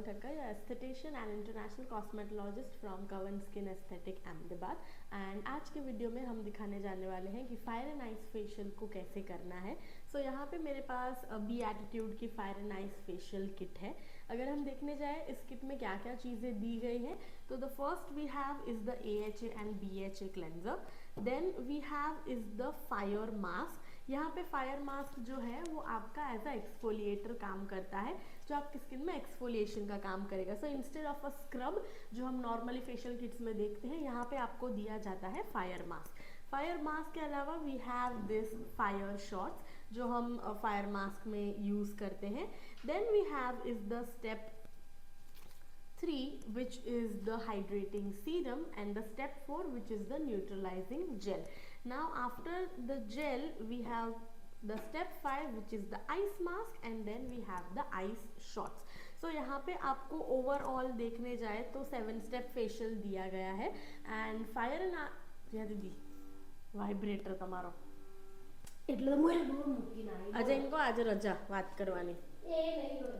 Thakkar, esthetician and international cosmetologist from कवन skin aesthetic Ahmedabad. And आज के वीडियो में हम दिखाने जाने वाले हैं कि फायर एंड आइस फेशियल को कैसे करना है। सो यहाँ पे मेरे पास बी एटीट्यूड की fire and ice facial kit है। अगर हम देखने जाए इस किट में क्या क्या चीज़ें दी गई हैं, तो the first we have is the AHA and BHA cleanser, then we have is the fire mask. यहाँ पे फायर मास्क जो है वो आपका एज अ एक्सफोलिएटर काम करता है, जो आपकी स्किन में एक्सफोलिएशन का काम करेगा। So instead of a scrub जो हम नॉर्मली फेशियल किट्स में देखते हैं, यहाँ पे आपको दिया जाता है फायर मास्क। फायर मास्क के अलावा we have this fire shots जो हम फायर मास्क में यूज़ करते हैं। Then we have is the step 3 which is the hydrating serum and the step 4 which is the neutralizing gel. Now after the gel we have the step 5 which is the ice mask and then we have the ice shots. So यहाँ पे आपको overall देखने जाए तो 7 step facial दिया गया है। And fire and दीदी वाइब्रेटर તમારો એટલે તો મોરે દૂર મૂકી નાઈ આજે ઇनको આજે રજા વાત કરવાની એ નહીં હોય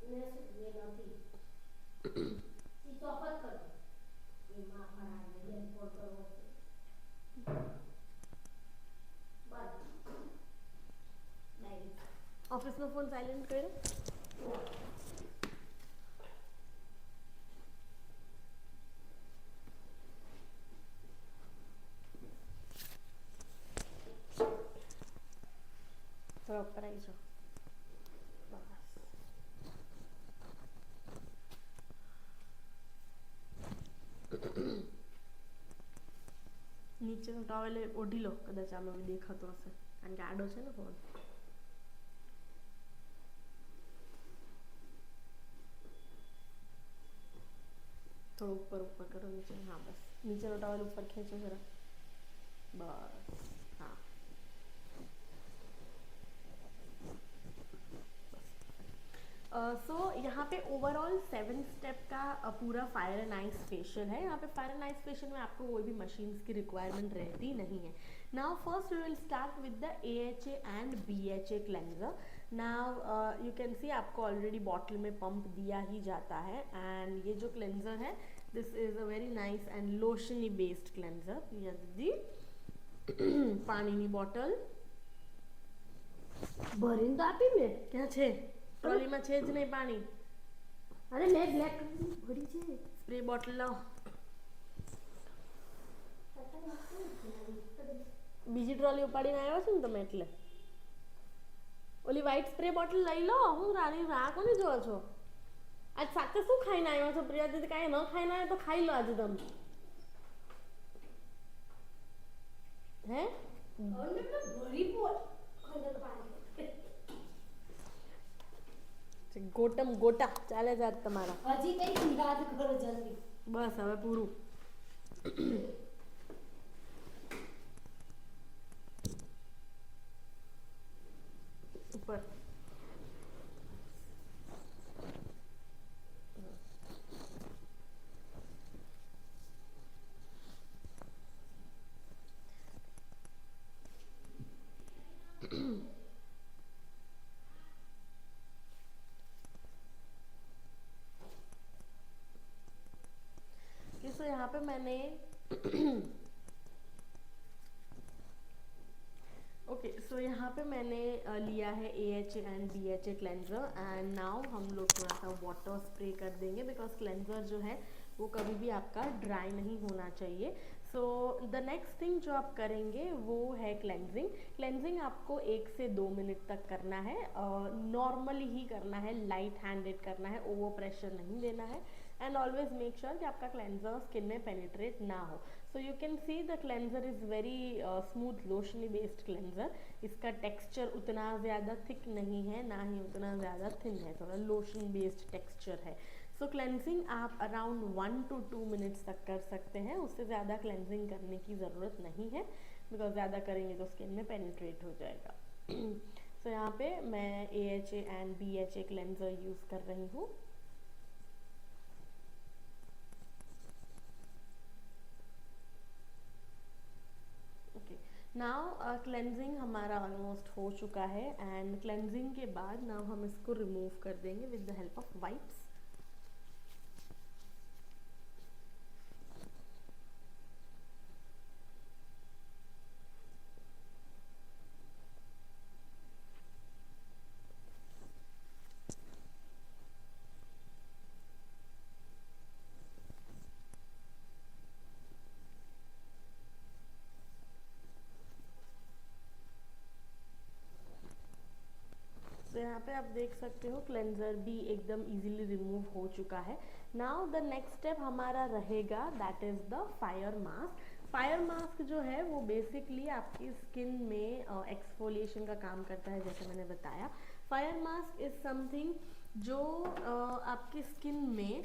ને એ નથી સ્વિચ ઓફ જ કરો એ માં મારા ને ફોન કરવો બસ નહીં ઓફિસનો ફોન સાયલેન્ટ કર્યો। थोड़ा ऊपर आई जाओ बस। નીચે ટોવેલ ઓઢી લો, કદાચ આમાં દેખાતો હશે કારણ કે આડો છે ને ફોન। थोड़ा ऊपर ऊपर करो नीचे, हाँ बस नीचे नो टॉवल ऊपर खींचो जरा, बस हाँ सो यहाँ पे ओवरऑल 7 स्टेप का पूरा फायर एंड आइस फेशियल है। यहाँ पे फायर एंड आइस फेशियल में आपको कोई भी मशीन्स की रिक्वायरमेंट रहती नहीं है। Now first we will start with the AHA and BHA cleanser. Now you can see आपको ऑलरेडी बॉटल में पंप दिया ही जाता है। एंड ये जो क्लेंजर है this is a very nice and लोशनी बेस्ड क्लेंजर। दीदी पानी बॉटल ભરીને તો આપી મેં क्या છે ट्रॉलीમાં છે જ નહીં પાણી। અરે મેં બ્લેક ભરી છે સ્પ્રે બોટલ લાવો। બીજી ટ્રોલી ઉપાડીને આવ્યા છો ને તમે, એટલે ઓલી વ્હાઈટ સ્પ્રે બોટલ લઈ લો। હું રાની રાહ કોને જોવો છો? આજ સાથે શું ખાઈને આવ્યા છો પ્રિયા દીદી? કાંઈ ન ખાઈને આવ્યા તો ખાઈ લો આજે તમે। હે ભરી બોલ ખંડર પાણી ગોટમ ગોટા ચાલે જ આજ તમારા। હજી કઈ યાદ કરો જલ્દી, બસ હવે પૂરું। ઉપર तो यहाँ पे मैंने ओके सो यहाँ पे मैंने लिया है AHA and BHA cleanser. And now हम लोग थोड़ा सा वाटर स्प्रे कर देंगे बिकॉज क्लेंजर जो है वो कभी भी आपका ड्राई नहीं होना चाहिए। सो द नेक्स्ट थिंग जो आप करेंगे वो है क्लेंजिंग। क्लेंजिंग आपको 1 से 2 मिनट तक करना है, नॉर्मली ही करना है, लाइट हैंडेड करना है, ओवर प्रेशर नहीं देना है। एंड ऑलवेज मेक श्योर कि आपका क्लेंजर स्किन में पेनिट्रेट ना हो। So you can see the cleanser is very smooth लोशनी बेस्ड क्लेंजर। इसका टेक्सचर उतना ज़्यादा थिक नहीं है, ना ही उतना ज़्यादा थिन है, थोड़ा लोशन बेस्ड टेक्सचर है। सो क्लेंजिंग आप अराउंड 1 to 2 मिनट्स तक कर सकते हैं, उससे ज़्यादा क्लेंजिंग करने की ज़रूरत नहीं है बिकॉज ज़्यादा करेंगे तो स्किन में पेनिट्रेट हो जाएगा। सो यहाँ पे मैं AHA and BHA cleanser use कर रही हूँ। नाउ क्लेंजिंग हमारा ऑलमोस्ट हो चुका है एंड क्लेंजिंग के बाद नाउ हम इसको रिमूव कर देंगे with the help of wipes. तो यहाँ पे आप देख सकते हो क्लेंजर भी एकदम इजीली रिमूव हो चुका है। नाउ द नेक्स्ट स्टेप हमारा रहेगा that is the fire mask. Fire mask जो है वो बेसिकली आपकी स्किन में एक्सफोलिएशन का काम करता है, जैसे मैंने बताया। फायर मास्क इज समथिंग जो आपकी स्किन में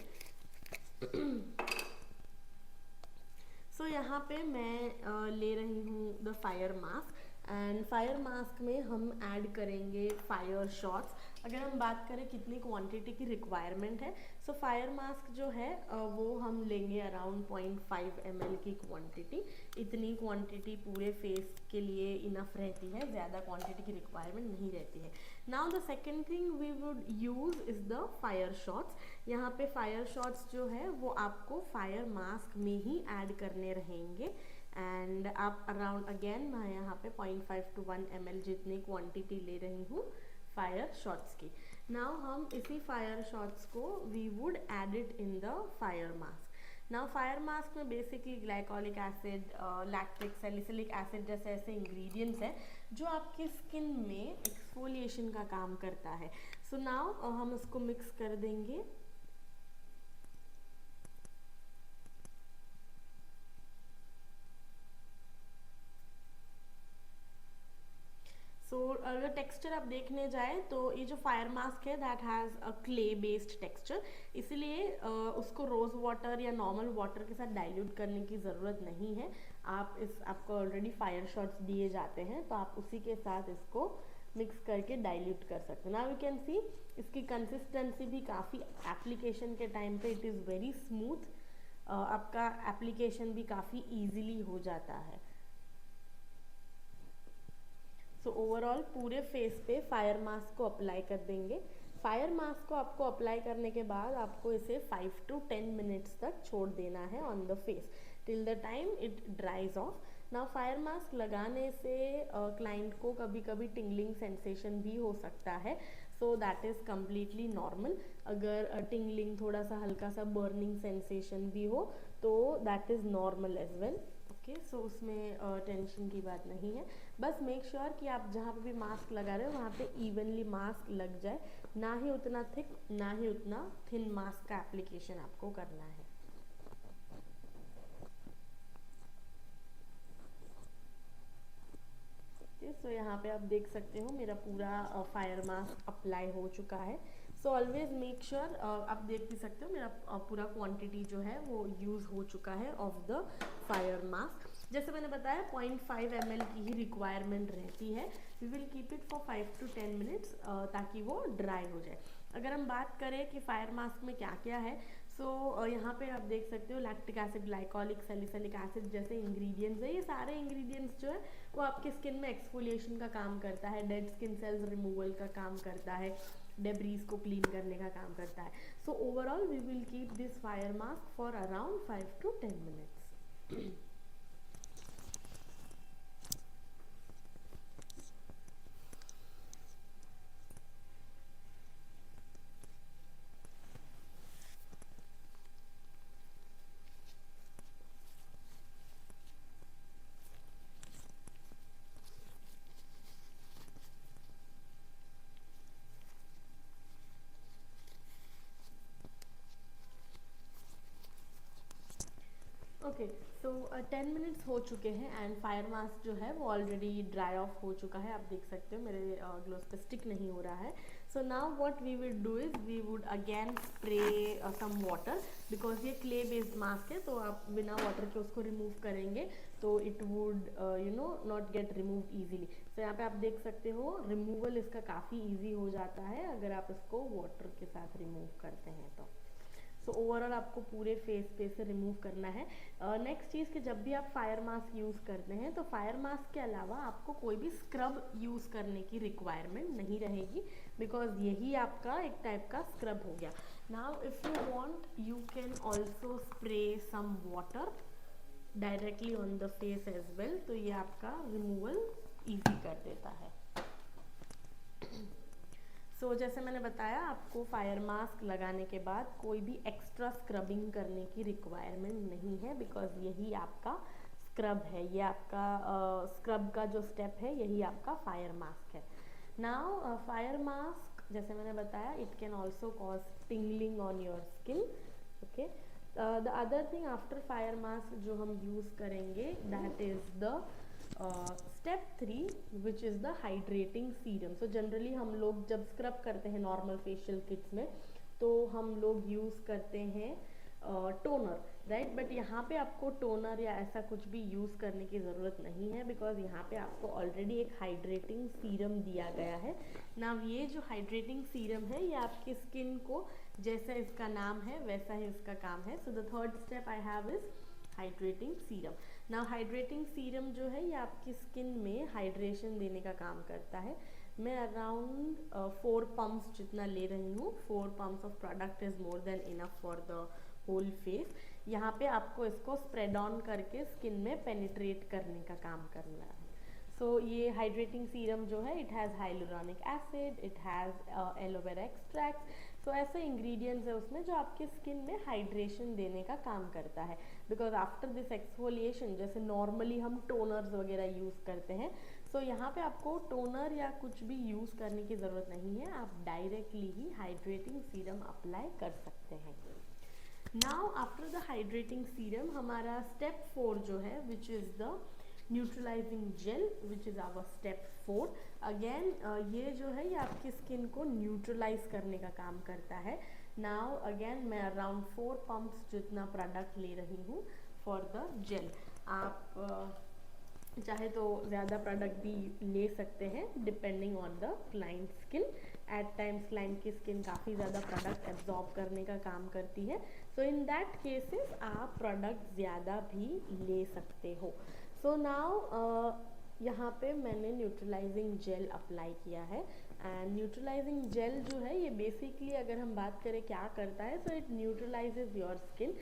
सो यहाँ पे मैं ले रही हूँ the fire mask and fire mask में हम ऐड करेंगे फायर शॉट्स। अगर हम बात करें कितनी क्वांटिटी की रिक्वायरमेंट है, सो फायर मास्क जो है वो हम लेंगे अराउंड 0.5 ml की क्वांटिटी। इतनी क्वांटिटी पूरे फेस के लिए इनफ रहती है, ज़्यादा क्वांटिटी की रिक्वायरमेंट नहीं रहती है। Now the second thing we would use is the fire shots. यहाँ पे फायर शॉट्स जो है वो आपको फायर मास्क में ही ऐड करने रहेंगे एंड आप अराउंड अगेन मैं यहाँ पे 0.5 to 1 ml जितनी क्वांटिटी ले रही हूँ फायर शॉट्स की। नाउ हम इसी फायर शॉट्स को we would add it in the fire mask. Now fire mask में basically glycolic acid, lactic salicylic acid जैसे ऐसे इंग्रेडिएंट्स हैं जो आपकी स्किन में एक्सफोलिएशन का काम करता है। सो नाउ हम इसको मिक्स कर देंगे। अगर टेक्सचर आप देखने जाए तो ये जो फायर मास्क है that has a clay based texture, इसलिए उसको रोज़ वाटर या नॉर्मल वाटर के साथ डाइल्यूट करने की ज़रूरत नहीं है। आपको ऑलरेडी फायर शॉट्स दिए जाते हैं तो आप उसी के साथ इसको मिक्स करके डाइल्यूट कर सकते हैं। नाउ यू कैन सी इसकी कंसिस्टेंसी भी काफ़ी एप्लीकेशन के टाइम पे इट इज़ वेरी स्मूथ, आपका एप्लीकेशन भी काफ़ी ईजिली हो जाता है। सो ओवरऑल पूरे फेस पे फायर मास्क को अप्लाई कर देंगे। फायर मास्क को आपको अप्लाई करने के बाद आपको इसे 5 to 10 मिनट्स तक छोड़ देना है on the face till the time it ड्राइज of. Now fire mask लगाने से क्लाइंट को कभी कभी टिंगलिंग सेंसेशन भी हो सकता है, so that is completely normal. अगर टिंगलिंग थोड़ा सा हल्का सा बर्निंग सेंसेशन भी हो तो that is normal as well. Okay, so उसमें टेंशन की बात नहीं है। बस मेक श्योर कि आप जहाँ पे भी मास्क लगा रहे हो वहाँ पे इवनली मास्क लग जाए, ना ही उतना थिक ना ही उतना थिन मास्क का एप्लीकेशन आपको करना है। सो यहाँ पे आप देख सकते हो मेरा पूरा फायर मास्क अप्लाई हो चुका है। सो ऑलवेज मेक श्योर, आप देख भी सकते हो मेरा पूरा क्वांटिटी जो है वो यूज़ हो चुका है ऑफ द फायर मास्क। जैसे मैंने बताया 0.5 ml की ही रिक्वायरमेंट रहती है। We will keep it for 5 to 10 minutes ताकि वो ड्राई हो जाए। अगर हम बात करें कि फायर मास्क में क्या क्या है, सो यहाँ पे आप देख सकते हो lactic acid, glycolic salicylic acid जैसे इंग्रेडिएंट्स है। ये सारे इंग्रेडिएंट्स जो है वो आपके स्किन में एक्सफोलिएशन का काम करता है, डेड स्किन सेल्स रिमूवल का काम करता है, डेब्रीज को क्लीन करने का काम करता है। So overall we will keep this fire mask for around 5 to 10 minutes. Okay, so 10 minutes हो चुके हैं एंड फायर मास्क जो है वो ऑलरेडी ड्राई ऑफ हो चुका है। आप देख सकते हो मेरे ग्लोव्स पे स्टिक नहीं हो रहा है। So now what we will do is we would again spray some water, because ये क्ले बेस्ड मास्क है तो आप बिना वाटर के उसको रिमूव करेंगे तो it would not gate remove easily. तो यहाँ पे आप देख सकते हो रिमूवल इसका काफ़ी ईजी हो जाता है अगर आप इसको वाटर के साथ रिमूव करते हैं तो। सो ओवरऑल आपको पूरे फेस पे से रिमूव करना है। नेक्स्ट चीज़ कि जब भी आप फायर मास्क यूज़ करते हैं तो फायर मास्क के अलावा आपको कोई भी स्क्रब यूज़ करने की रिक्वायरमेंट नहीं रहेगी, बिकॉज यही आपका एक टाइप का स्क्रब हो गया। Now if you want you can also spray some water directly on the face as well, तो ये आपका रिमूवल ईजी कर देता है। सो जैसे मैंने बताया, आपको फायर मास्क लगाने के बाद कोई भी एक्स्ट्रा स्क्रबिंग करने की रिक्वायरमेंट नहीं है, बिकॉज यही आपका स्क्रब है, ये आपका स्क्रब का जो स्टेप है यही आपका फायर मास्क है। नाउ फायर मास्क जैसे मैंने बताया, it can also cause tingling on your skin. Okay, the other thing after fire mask जो हम यूज़ करेंगे that is the step 3 which is the hydrating serum. So generally हम लोग जब स्क्रब करते हैं नॉर्मल फेशियल किट्स में, तो हम लोग यूज़ करते हैं टोनर, राइट। बट यहाँ पे आपको टोनर या ऐसा कुछ भी यूज़ करने की ज़रूरत नहीं है, बिकॉज यहाँ पे आपको ऑलरेडी एक हाइड्रेटिंग सीरम दिया गया है ना। ये जो हाइड्रेटिंग सीरम है ये आपकी स्किन को, जैसा इसका नाम है वैसा ही इसका काम है। So the third step I have is hydrating serum. ना हाइड्रेटिंग सीरम जो है ये आपकी स्किन में हाइड्रेशन देने का काम करता है। मैं अराउंड 4 पम्प्स जितना ले रही हूँ। 4 pumps of product is more than enough for the whole face. यहाँ पे आपको इसको स्प्रेड ऑन करके स्किन में पेनिट्रेट करने का काम करना है। सो ये हाइड्रेटिंग सीरम जो है, it has hyaluronic acid, it has aloe vera extract. So ऐसे इंग्रेडिएंट्स है उसमें जो आपकी स्किन में हाइड्रेशन देने का काम करता है। बिकॉज आफ्टर दिस एक्सफोलिएशन, जैसे नॉर्मली हम टोनर्स वगैरह यूज़ करते हैं, सो यहाँ पे आपको टोनर या कुछ भी यूज़ करने की ज़रूरत नहीं है, आप डायरेक्टली ही हाइड्रेटिंग सीरम अप्लाई कर सकते हैं। Now after the hydrating serum हमारा स्टेप 4 जो है which is the neutralising gel, which is our step 4। Again ये जो है ये आपकी स्किन को न्यूट्रलाइज करने का काम करता है। नाउ अगेन मैं अराउंड 4 पम्प्स जितना प्रोडक्ट ले रही हूँ फॉर द जेल। आप चाहे तो ज़्यादा प्रोडक्ट भी ले सकते हैं depending on the client skin. At times client की स्किन काफ़ी ज़्यादा प्रोडक्ट एब्जॉर्ब करने का काम करती है, सो इन दैट केसेस आप प्रोडक्ट ज़्यादा भी ले सकते हो। सो नाउ यहाँ पे मैंने न्यूट्रलाइजिंग जेल अप्लाई किया है। एंड न्यूट्रलाइजिंग जेल जो है ये बेसिकली अगर हम बात करें क्या करता है, so it neutralises your skin,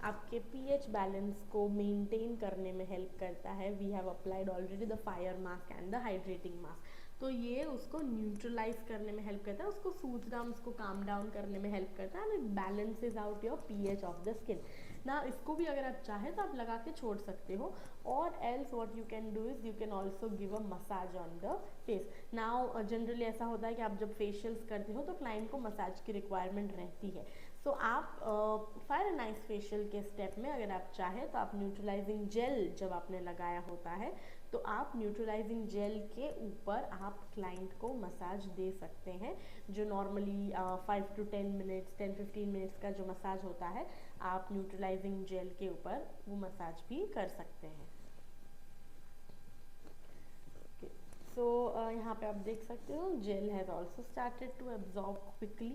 आपके पीएच बैलेंस को मेंटेन करने में हेल्प करता है। We have applied already the fire mask and the hydrating mask, तो ये उसको न्यूट्रलाइज करने में हेल्प करता है, उसको सूथ डाउन, उसको काम डाउन करने में हेल्प करता है, and it balances out your pH of the skin ना। इसको भी अगर आप चाहें तो आप लगा के छोड़ सकते हो, और else what you can do is you can also give a massage on the face. Now generally ऐसा होता है कि आप जब फेशियल्स करते हो तो क्लाइंट को मसाज की रिक्वायरमेंट रहती है। सो आप फायर एंड आइस फेशियल के स्टेप में अगर आप चाहें तो आप न्यूट्रलाइजिंग जेल जब आपने लगाया होता है तो आप न्यूट्रलाइजिंग जेल के ऊपर आप क्लाइंट को मसाज दे सकते हैं, जो नॉर्मली 5 to 10 मिनट्स 10-15 मिनट्स का जो मसाज होता है, आप न्यूट्रलाइजिंग जेल के ऊपर वो मसाज भी कर सकते हैं। सो यहाँ पे आप देख सकते हो gel has also started to absorb quickly.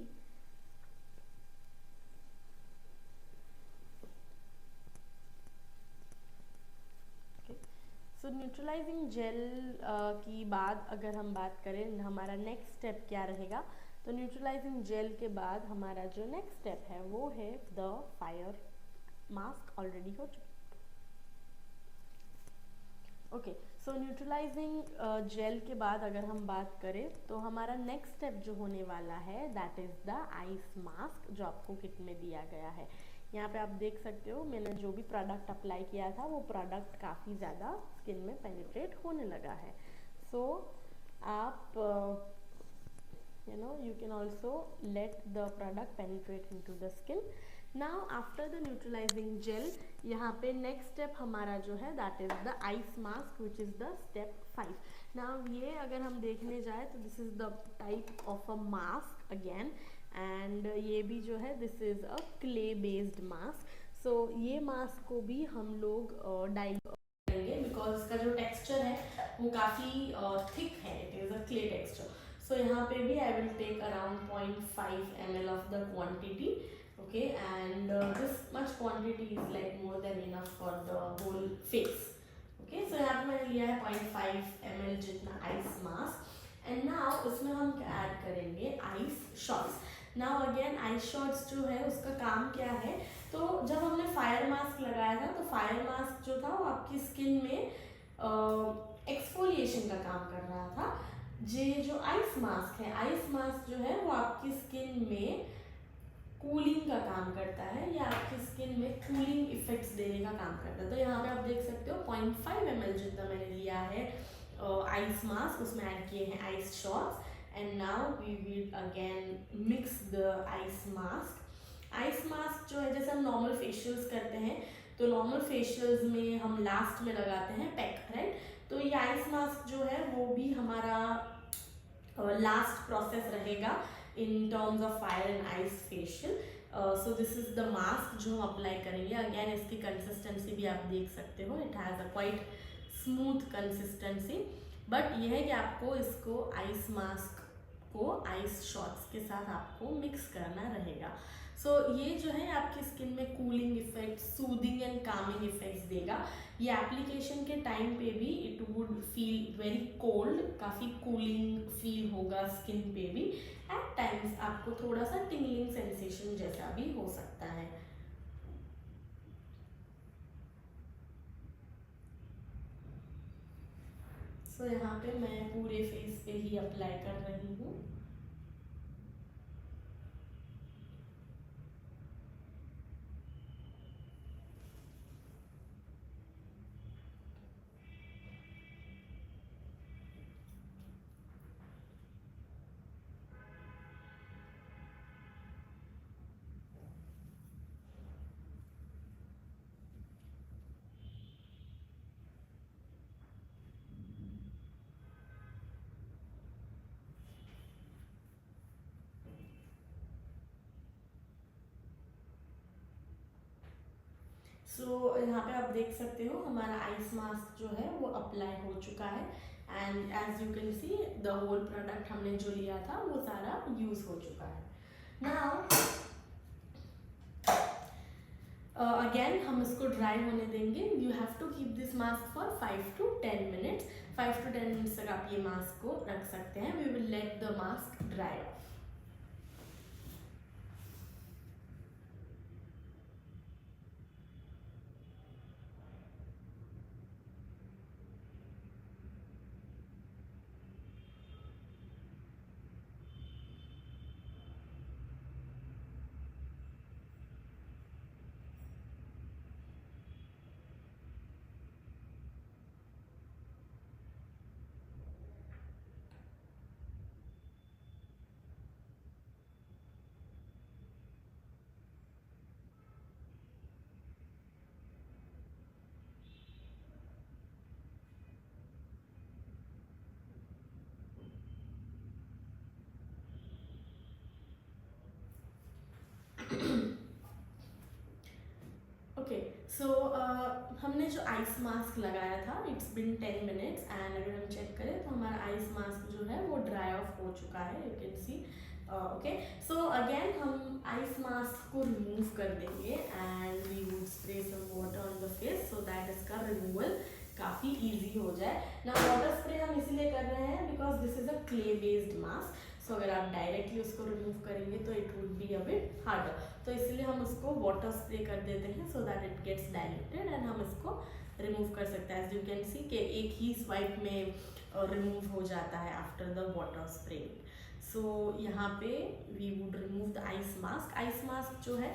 So neutralising gel की बाद अगर हम बात करें हमारा नेक्स्ट स्टेप क्या रहेगा, तो न्यूट्रलाइजिंग जेल के बाद हमारा जो नेक्स्ट स्टेप है वो है द फायर मास्क, ऑलरेडी हो चुका। ओके, सो न्यूट्रलाइजिंग जेल के बाद अगर हम बात करें तो हमारा नेक्स्ट स्टेप जो होने वाला है that is the ice mask, जो आपको किट में दिया गया है। यहाँ पे आप देख सकते हो मैंने जो भी प्रोडक्ट अप्लाई किया था वो प्रोडक्ट काफ़ी ज़्यादा स्किन में पेनिट्रेट होने लगा है। सो आप you can also let the product penetrate into the skin. Now after the neutralizing gel, यहाँ पे next step हमारा जो है that is the ice mask which is the step 5. Now ये अगर हम देखने जाए तो this is the type of a mask again, and ये भी जो है this is a clay based mask. So ये mask को भी हम लोग dilute करेंगे because इसका जो texture है वो काफ़ी thick है, it is a clay texture. सो यहाँ पे भी I will take around 0.5 ml of the quantity okay, and this much quantity is like more than enough for the whole face. Okay, so यहाँ पे मैंने लिया है 0.5 ml जितना आइस मास्क एंड नाउ इसमें हम क्या ऐड करेंगे, ice shots. Now again ice shots जो है उसका काम क्या है, तो जब हमने फायर मास्क लगाया था तो फायर मास्क जो था वो आपकी स्किन में एक्सफोलिएशन का काम कर रहा था. ये जो आइस मास्क है, आइस मास्क जो है वो आपकी स्किन में कूलिंग का काम करता है या आपकी स्किन में कूलिंग इफेक्ट्स देने का काम करता है. तो यहाँ पे आप देख सकते हो 0.5 ml जितना मैंने लिया है आइस मास्क, उसमें ऐड किए हैं ice shots and now we will again mix the ice mask. Ice mask जो है जैसे हम नॉर्मल फेशियल्स करते हैं, तो नॉर्मल फेशियल्स में हम लास्ट में लगाते हैं पैक, राइट. तो ये आइस मास्क जो है वो भी हमारा लास्ट प्रोसेस रहेगा in terms of fire and ice facial. So this is the mask जो हम अप्लाई करेंगे. अगेन इसकी कंसिस्टेंसी भी आप देख सकते हो, it has a quite smooth consistency. But यह है कि आपको इसको आइस मास्क को आइस शॉट्स के साथ आपको मिक्स करना रहेगा. सो ये जो है आपकी स्किन में cooling effect, soothing and Kameng effects देगा. ये एप्लीकेशन के टाइम पे भी it would feel very cold, काफ़ी कूलिंग फील होगा स्किन पे भी. एट टाइम्स आपको थोड़ा सा टिंगलिंग सेंसेशन जैसा भी हो सकता है. सो यहाँ पे मैं पूरे फेस पे ही अप्लाई कर रही हूँ. सो यहाँ पे आप देख सकते हो हमारा आइस मास्क जो है वो अप्लाई हो चुका है and as you can see the whole product हमने जो लिया था वो सारा यूज हो चुका है. नाउ अगेन हम इसको ड्राई होने देंगे. You have to keep this mask for 5 to 10 minutes. 5 to 10 minutes तक आप ये मास्क को रख सकते हैं. We will let the mask dry off. Okay, so हमने जो आइस मास्क लगाया था इट्स बिन 10 minutes एंड अगर हम चेक करें तो हमारा आइस मास्क जो है वो ड्राई ऑफ हो चुका है. You can see. Okay, so again हम आइस मास्क को रिमूव कर देंगे and we would spray some water on the face so that इसका रिमूवल काफ़ी इजी हो जाए. ना वाटर स्प्रे हम इसीलिए कर रहे हैं because this is a clay based mask. So अगर आप डायरेक्टली उसको रिमूव करेंगे तो it would be a bit harder. तो इसलिए हम उसको वाटर स्प्रे कर देते हैं so that it gets diluted and हम इसको रिमूव कर सकते हैं. एज यू कैन सी कि एक ही स्वाइप में रिमूव हो जाता है after the water spray. So यहाँ पे we would remove the ice mask. Ice mask जो है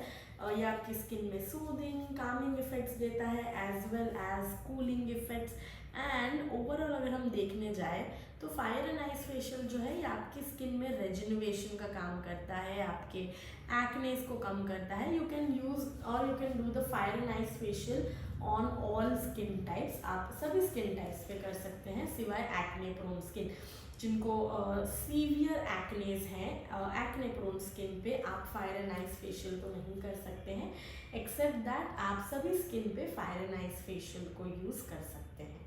ये आपकी स्किन में सूदिंग, कामिंग इफेक्ट्स देता है as well as cooling effects. And overall अगर हम देखने जाए तो फायर एंड आइस फेशियल जो है ये आपकी स्किन में रेजिनोवेशन का काम करता है, आपके एक्नेस को कम करता है. यू कैन यूज और you can do the fire and ice facial on all skin types. आप सभी स्किन टाइप्स पे कर सकते हैं सिवाय एक्ने प्रोन स्किन. जिनको सीवियर एक्नेस हैं, एक्ने प्रोन स्किन पे आप फायर एंड आइस फेशियल तो नहीं कर सकते हैं. एक्सेप्ट दैट आप सभी स्किन पे फायर एंड आइस फेशियल को यूज़ कर सकते हैं.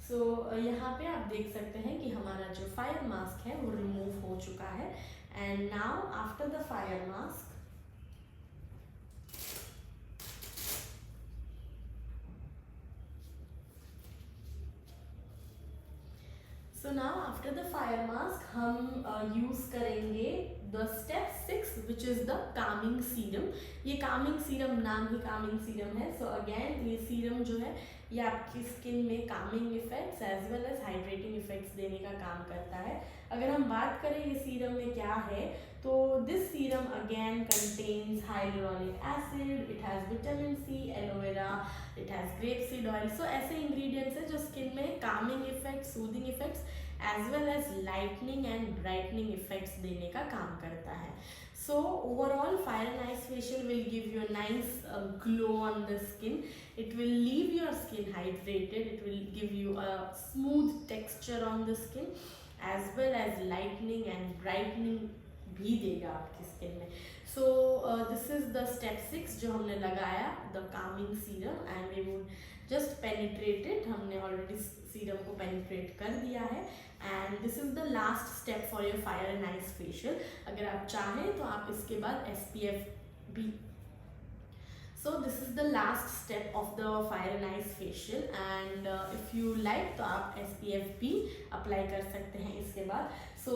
सो यहाँ पे आप देख सकते हैं कि हमारा जो फायर मास्क है वो रिमूव हो चुका है। And now after the fire mask, so now after the fire mask हम यूज करेंगे the step 6 which is the Kameng serum. ये कामिंग सीरम, नाम ही कामिंग सीरम है। सो अगेन ये सीरम जो है ये आपकी स्किन में calming effects as well as hydrating effects देने का काम करता है। अगर हम बात करें ये सीरम में क्या है, तो this serum again contains hyaluronic acid, it has vitamin C, aloe vera, it has grape seed oil. So ऐसे इंग्रेडिएंट्स हैं जो स्किन में calming effect, soothing effects as well as lightening and brightening effects देने का काम करता है। So overall Fire and Ice facial will give you a nice glow on the skin. It will leave your skin hydrated. It will give you a smooth texture on the skin as well as lightening and brightening भी देगा आपकी skin में। So this is the step 6 जो हमने लगाया, the calming serum, and we would just penetrate it. हमने already serum को penetrate कर दिया है। And this is the last step for your fire and ice facial. अगर आप चाहें तो आप इसके बाद SPF भी, so this is the last step of the fire and ice facial. And if you like तो आप SPF भी अप्लाई कर सकते हैं इसके बाद। So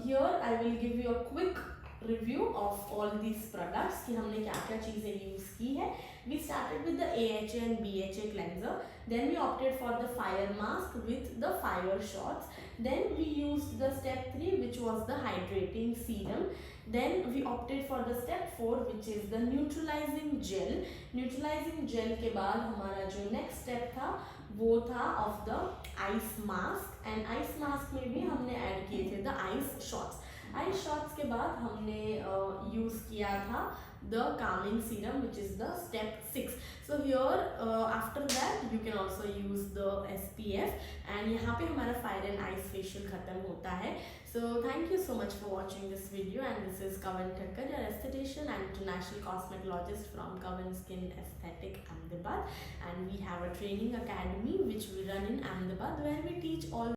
here I will give you a quick review of all these products कि हमने क्या क्या चीज़ें यूज़ की है। We started with the AHA and BHA cleanser. Then we opted for the fire mask with the fire shots. Then we used the step 3 which was the hydrating serum. Then we opted for the step 4 which is the neutralizing gel. Neutralizing gel के बाद हमारा जो next step था वो था of the ice mask. And ice mask में भी हमने add किए थे the ice shots. Ice shots के बाद हमने यूज़ किया था the Kameng serum which is the step 6. So here after that you can also use the SPF and यहाँ पे हमारा फायर एंड आइस फेशियल ख़त्म होता है. So thank you so much for watching this video, and this is Kavan Thakkar, your esthetician and international cosmetologist from Kavan Skin Aesthetic Ahmedabad, and we have a training academy which we run in Ahmedabad where we teach all